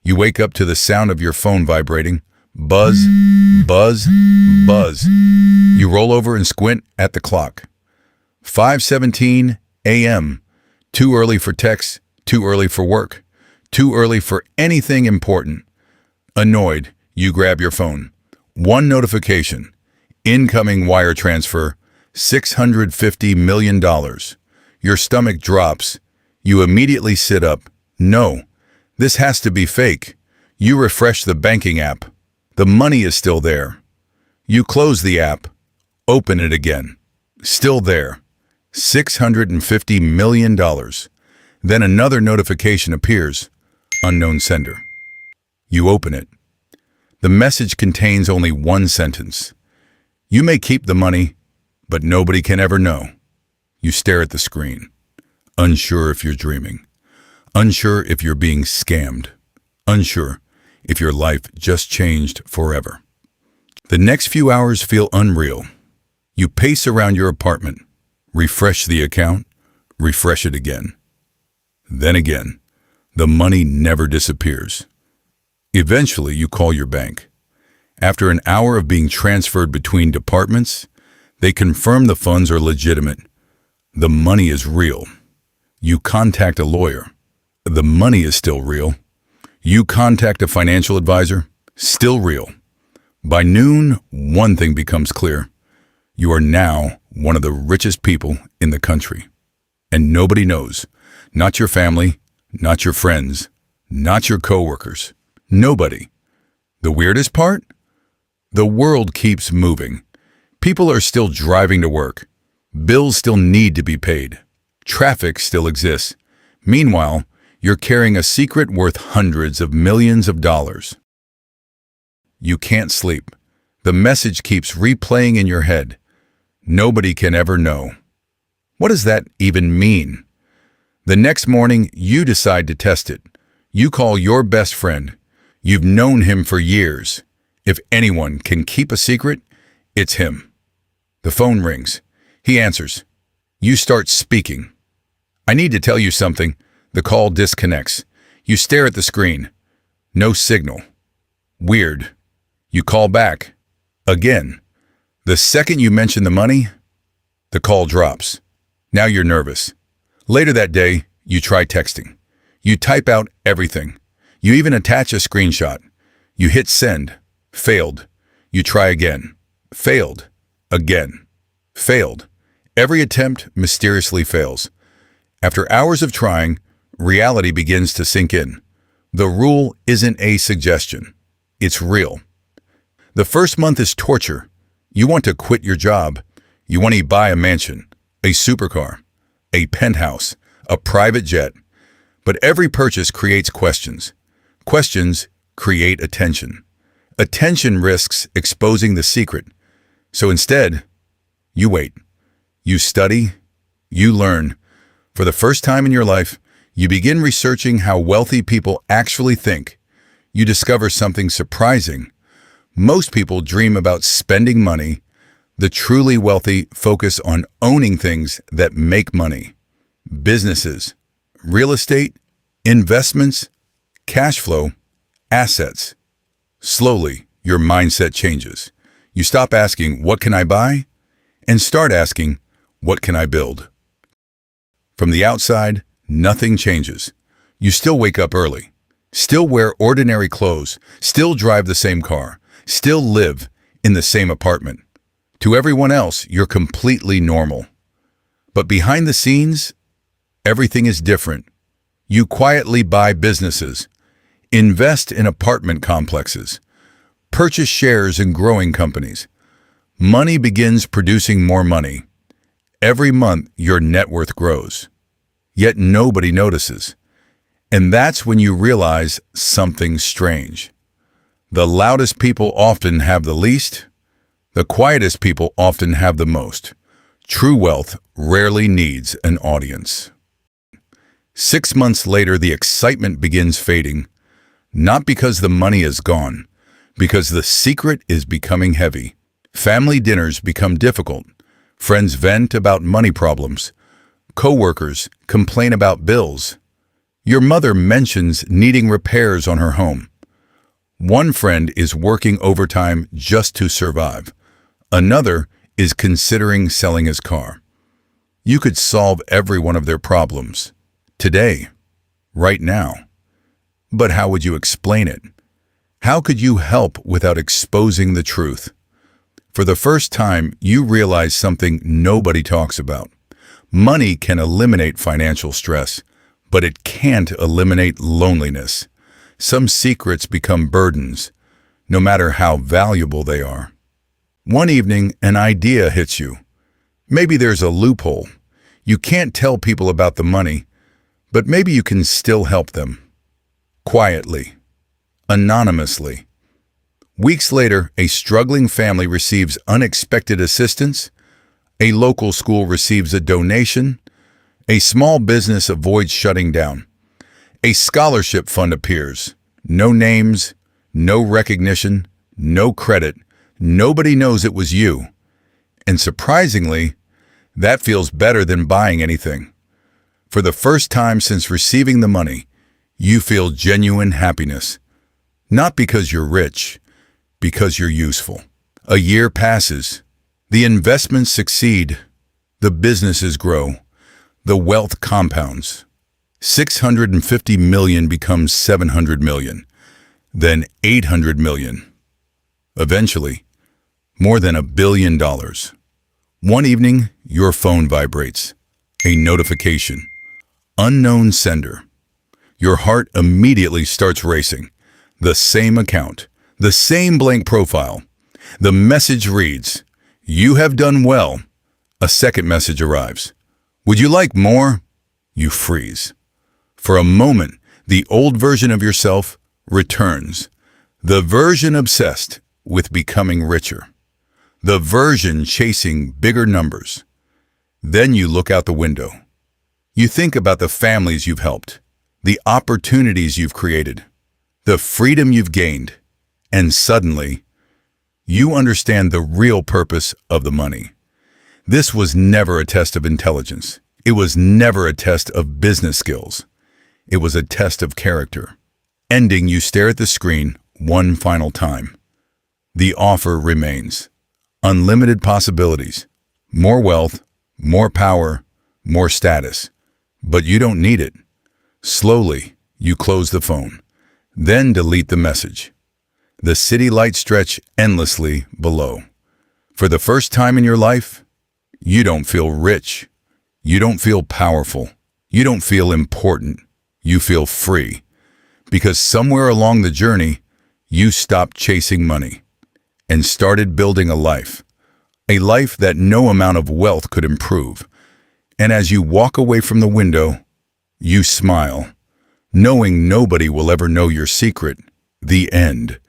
You wake up to the sound of your phone vibrating. Buzz, buzz, buzz. You roll over and squint at the clock. 5:17 a.m. Too early for texts, too early for work, too early for anything important. Annoyed, you grab your phone. One notification. Incoming wire transfer, $650 million. Your stomach drops. You immediately sit up. No, this has to be fake. You refresh the banking app. The money is still there. You close the app. Open it again. Still there. $650 million. Then another notification appears. Unknown sender. You open it. The message contains only one sentence. You may keep the money, but nobody can ever know. You stare at the screen, unsure if you're dreaming, unsure if you're being scammed, unsure if your life just changed forever. The next few hours feel unreal. You pace around your apartment, refresh the account, refresh it again. Then again, the money never disappears. Eventually, you call your bank. After an hour of being transferred between departments, they confirm the funds are legitimate. The money is real. You contact a lawyer. The money is still real. You contact a financial advisor. Still real. By noon, one thing becomes clear. You are now one of the richest people in the country. And nobody knows. Not your family, not your friends, not your coworkers. Nobody. The weirdest part? The world keeps moving. People are still driving to work. Bills still need to be paid. Traffic still exists. Meanwhile, you're carrying a secret worth hundreds of millions of dollars. You can't sleep. The message keeps replaying in your head. Nobody can ever know. What does that even mean? The next morning, you decide to test it. You call your best friend. You've known him for years. If anyone can keep a secret, it's him. The phone rings. He answers. You start speaking. I need to tell you something. The call disconnects. You stare at the screen. No signal. Weird. You call back. Again. The second you mention the money, the call drops. Now you're nervous. Later that day, you try texting. You type out everything. You even attach a screenshot. You hit send. Failed. You try again. Failed. Again. Failed. Every attempt mysteriously fails. After hours of trying, reality begins to sink in. The rule isn't a suggestion. It's real. The first month is torture. You want to quit your job. You want to buy a mansion, a supercar, a penthouse, a private jet. But every purchase creates questions. Questions create attention. Attention risks exposing the secret. So instead, you wait. You study. You learn. For the first time in your life, you begin researching how wealthy people actually think. You discover something surprising. Most people dream about spending money. The truly wealthy focus on owning things that make money. Businesses, real estate, investments, cash flow, assets. Slowly, your mindset changes. You stop asking, what can I buy? And start asking, what can I build? From the outside, nothing changes. You still wake up early, still wear ordinary clothes, still drive the same car, still live in the same apartment. To everyone else, you're completely normal. But behind the scenes, everything is different. You quietly buy businesses, invest in apartment complexes, purchase shares in growing companies. Money begins producing more money. Every month, your net worth grows. Yet nobody notices. And that's when you realize something strange. The loudest people often have the least. The quietest people often have the most. True wealth rarely needs an audience. 6 months later, the excitement begins fading. Not because the money is gone, because the secret is becoming heavy. Family dinners become difficult. Friends vent about money problems. Coworkers complain about bills. Your mother mentions needing repairs on her home. One friend is working overtime just to survive. Another is considering selling his car. You could solve every one of their problems. Today. Right now. But how would you explain it? How could you help without exposing the truth? For the first time, you realize something nobody talks about. Money can eliminate financial stress, but it can't eliminate loneliness. Some secrets become burdens, no matter how valuable they are. One evening, an idea hits you. Maybe there's a loophole. You can't tell people about the money, but maybe you can still help them. Quietly. Anonymously. Weeks later, a struggling family receives unexpected assistance. A local school receives a donation. A small business avoids shutting down. A scholarship fund appears. No names, no recognition, no credit. Nobody knows it was you. And surprisingly, that feels better than buying anything. For the first time since receiving the money, you feel genuine happiness. Not because you're rich, because you're useful. A year passes. The investments succeed. The businesses grow. The wealth compounds. 650 million becomes 700 million. Then 800 million. Eventually, more than $1 billion. One evening, your phone vibrates. A notification. Unknown sender. Your heart immediately starts racing. The same account. The same blank profile. The message reads, "You have done well." A second message arrives. "Would you like more?" You freeze. For a moment, the old version of yourself returns. The version obsessed with becoming richer. The version chasing bigger numbers. Then you look out the window. You think about the families you've helped, the opportunities you've created, the freedom you've gained, and suddenly, you understand the real purpose of the money. This was never a test of intelligence. It was never a test of business skills. It was a test of character. Ending, you stare at the screen one final time. The offer remains. Unlimited possibilities. More wealth, more power, more status. But you don't need it. Slowly, you close the phone. Then delete the message. The city lights stretch endlessly below. For the first time in your life, you don't feel rich. You don't feel powerful. You don't feel important. You feel free. Because somewhere along the journey, you stopped chasing money and started building a life that no amount of wealth could improve. And as you walk away from the window, you smile, knowing nobody will ever know your secret. The end.